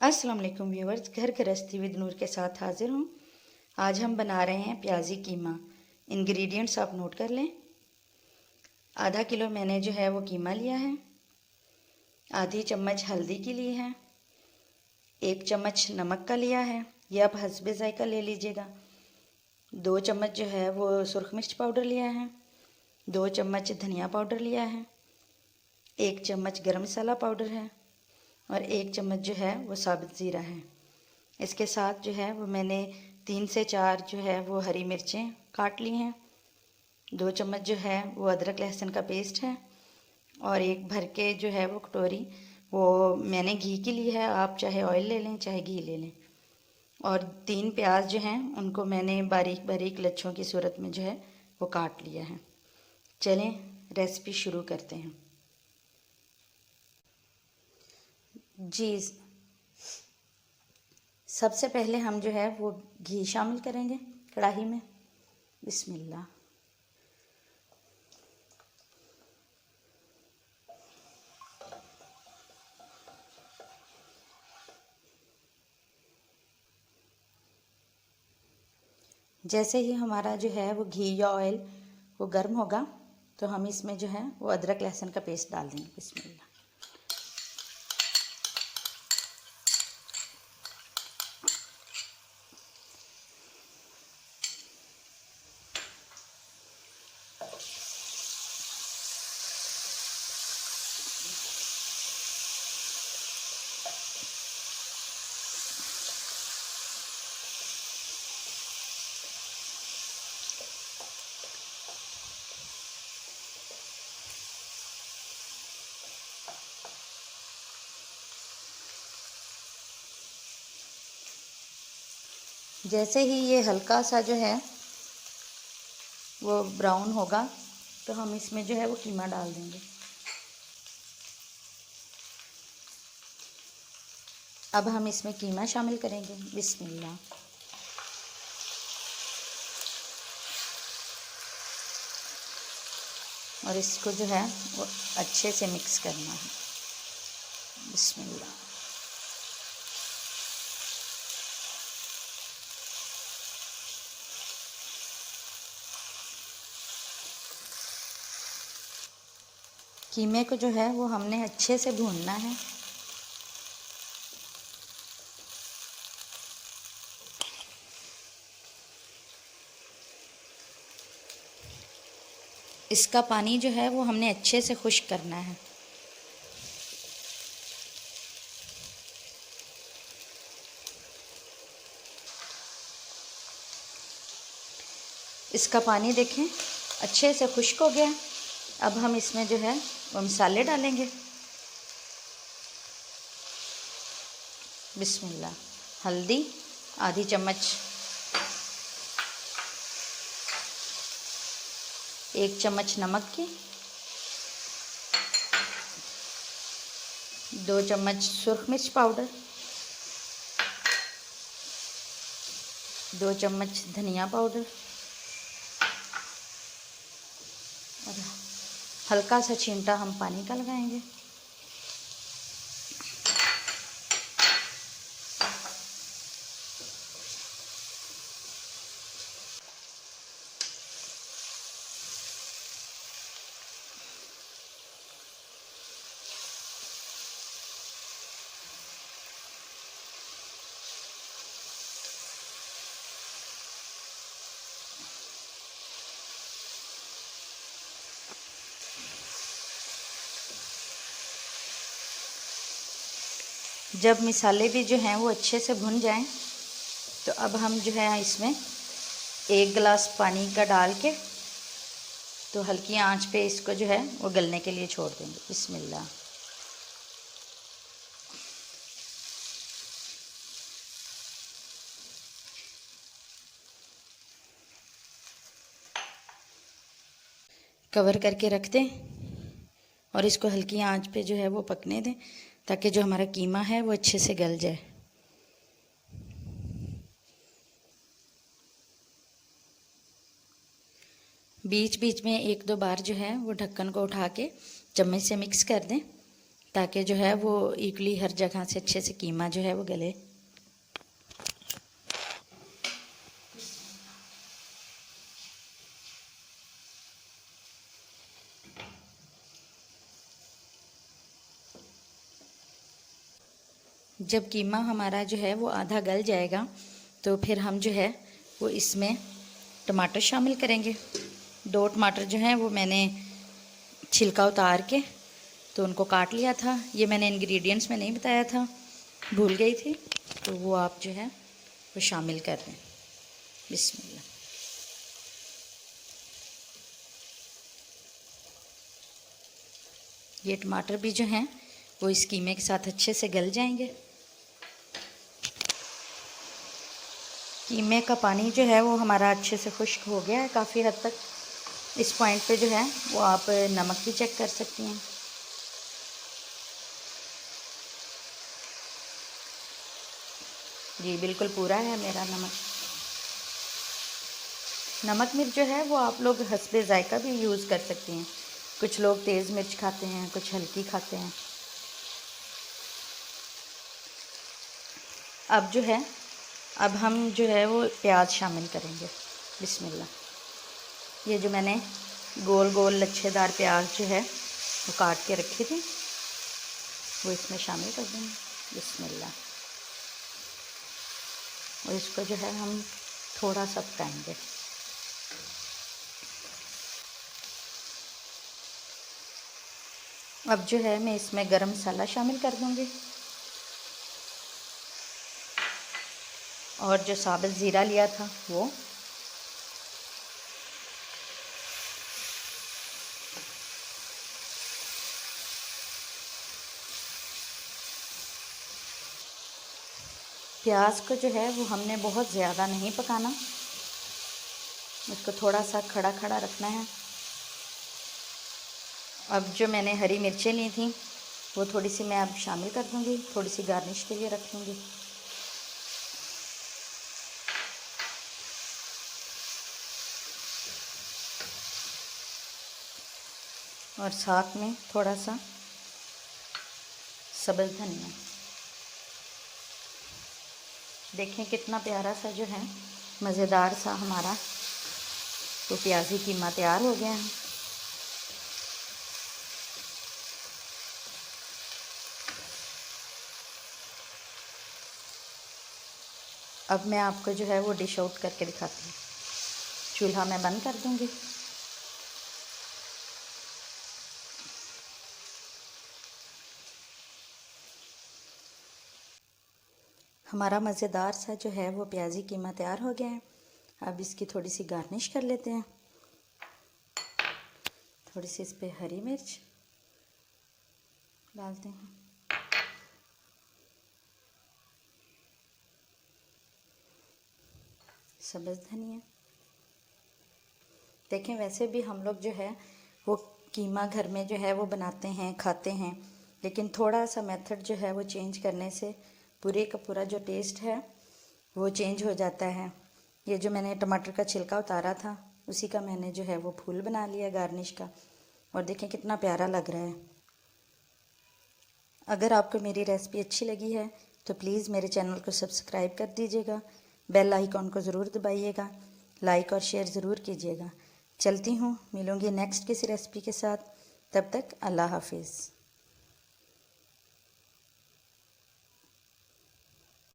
अस्सलाम वालेकुम व्यूवर्स, घर गृहस्थी विद नूर के साथ हाजिर हूँ। आज हम बना रहे हैं प्याजी कीमा। इंग्रेडिएंट्स आप नोट कर लें। आधा किलो मैंने जो है वो कीमा लिया है। आधी चम्मच हल्दी की ली है। 1 चम्मच नमक का लिया है, यह आप हस्बे ज़ायका ले लीजिएगा। 2 चम्मच जो है वो सुरख मिर्च पाउडर लिया है। 2 चम्मच धनिया पाउडर लिया है। 1 चम्मच गरम मसाला पाउडर है और 1 चम्मच जो है वो साबुत ज़ीरा है। इसके साथ जो है वो मैंने 3 से 4 जो है वो हरी मिर्चें काट ली हैं। 2 चम्मच जो है वो अदरक लहसुन का पेस्ट है और एक भर के जो है वो कटोरी वो मैंने घी की ली है। आप चाहे ऑयल ले लें चाहे घी ले लें। और 3 प्याज जो हैं उनको मैंने बारीक बारीक लच्छों की सूरत में जो है वो काट लिया है। चलें रेसिपी शुरू करते हैं। जी, सबसे पहले हम जो है वो घी शामिल करेंगे कढ़ाई में। बिस्मिल्लाह। जैसे ही हमारा जो है वो घी या ऑयल वो गर्म होगा तो हम इसमें जो है वो अदरक लहसुन का पेस्ट डाल देंगे। बिस्मिल्लाह। जैसे ही ये हल्का सा जो है वो ब्राउन होगा तो हम इसमें जो है वो कीमा डाल देंगे। अब हम इसमें कीमा शामिल करेंगे। बिस्मिल्लाह। और इसको जो है वो अच्छे से मिक्स करना है। बिस्मिल्लाह। कीमे को जो है वो हमने अच्छे से भूनना है। इसका पानी जो है वो हमने अच्छे से खुश्क करना है। इसका पानी देखें अच्छे से खुश्क हो गया। अब हम इसमें जो है वो मसाले डालेंगे। बिस्मिल्लाह। हल्दी आधी चम्मच, 1 चम्मच नमक की, 2 चम्मच सुरख मिर्च पाउडर, 2 चम्मच धनिया पाउडर और हल्का सा छींटा हम पानी का लगाएंगे। जब मसाले भी जो हैं वो अच्छे से भुन जाएं तो अब हम जो है इसमें 1 गिलास पानी का डाल के तो हल्की आंच पे इसको जो है वो गलने के लिए छोड़ देंगे। बिस्मिल्लाह। कवर करके रख दें और इसको हल्की आंच पे जो है वो पकने दें ताकि जो हमारा कीमा है वो अच्छे से गल जाए। बीच बीच में 1-2 बार जो है वो ढक्कन को उठा के चम्मच से मिक्स कर दें ताकि जो है वो इक्वली हर जगह से अच्छे से कीमा जो है वो गले। जब कीमा हमारा जो है वो आधा गल जाएगा तो फिर हम जो है वो इसमें टमाटर शामिल करेंगे। 2 टमाटर जो हैं वो मैंने छिलका उतार के तो उनको काट लिया था। ये मैंने इंग्रेडिएंट्स में नहीं बताया था, भूल गई थी, तो वो आप जो है वो शामिल कर दें। बिस्मिल्लाह। ये टमाटर भी जो हैं वो इस कीमे के साथ अच्छे से गल जाएंगे। कीमे का पानी जो है वो हमारा अच्छे से खुश्क हो गया है काफ़ी हद तक। इस पॉइंट पे जो है वो आप नमक भी चेक कर सकती हैं। जी बिल्कुल पूरा है मेरा नमक। नमक मिर्च जो है वो आप लोग हस्बे ज़ायका भी यूज़ कर सकती हैं। कुछ लोग तेज़ मिर्च खाते हैं, कुछ हल्की खाते हैं। अब जो है अब हम जो है वो प्याज शामिल करेंगे। बिस्मिल्लाह। ये जो मैंने गोल गोल लच्छेदार प्याज जो है वो काट के रखी थी वो इसमें शामिल कर देंगे। बिस्मिल्लाह। और इसको जो है हम थोड़ा सा पकाएंगे। अब जो है मैं इसमें गरम मसाला शामिल कर दूंगी और जो साबुत ज़ीरा लिया था वो, प्याज को जो है वो हमने बहुत ज़्यादा नहीं पकाना, इसको थोड़ा सा खड़ा खड़ा रखना है। अब जो मैंने हरी मिर्चें ली थी वो थोड़ी सी मैं अब शामिल कर दूंगी, थोड़ी सी गार्निश के लिए रख लूँगी। और साथ में थोड़ा सा सब्ज़ धनिया। देखें कितना प्यारा सा जो है मज़ेदार सा हमारा तो प्याजी कीमा तैयार हो गया है। अब मैं आपको जो है वो डिश आउट करके दिखाती हूँ। चूल्हा मैं बंद कर दूँगी। हमारा मज़ेदार सा जो है वो प्याजी कीमा तैयार हो गया है। अब इसकी थोड़ी सी गार्निश कर लेते हैं। थोड़ी सी इस पर हरी मिर्च डालते हैं, सब्ज़ धनिया। देखें वैसे भी हम लोग जो है वो कीमा घर में जो है वो बनाते हैं, खाते हैं, लेकिन थोड़ा सा मेथड जो है वो चेंज करने से पूरे का पूरा जो टेस्ट है वो चेंज हो जाता है। ये जो मैंने टमाटर का छिलका उतारा था उसी का मैंने जो है वो फूल बना लिया गार्निश का, और देखें कितना प्यारा लग रहा है। अगर आपको मेरी रेसिपी अच्छी लगी है तो प्लीज़ मेरे चैनल को सब्सक्राइब कर दीजिएगा, बेल आइकॉन को ज़रूर दबाइएगा, लाइक और शेयर ज़रूर कीजिएगा। चलती हूँ, मिलूँगी नेक्स्ट किसी रेसिपी के साथ। तब तक अल्लाह हाफिज़।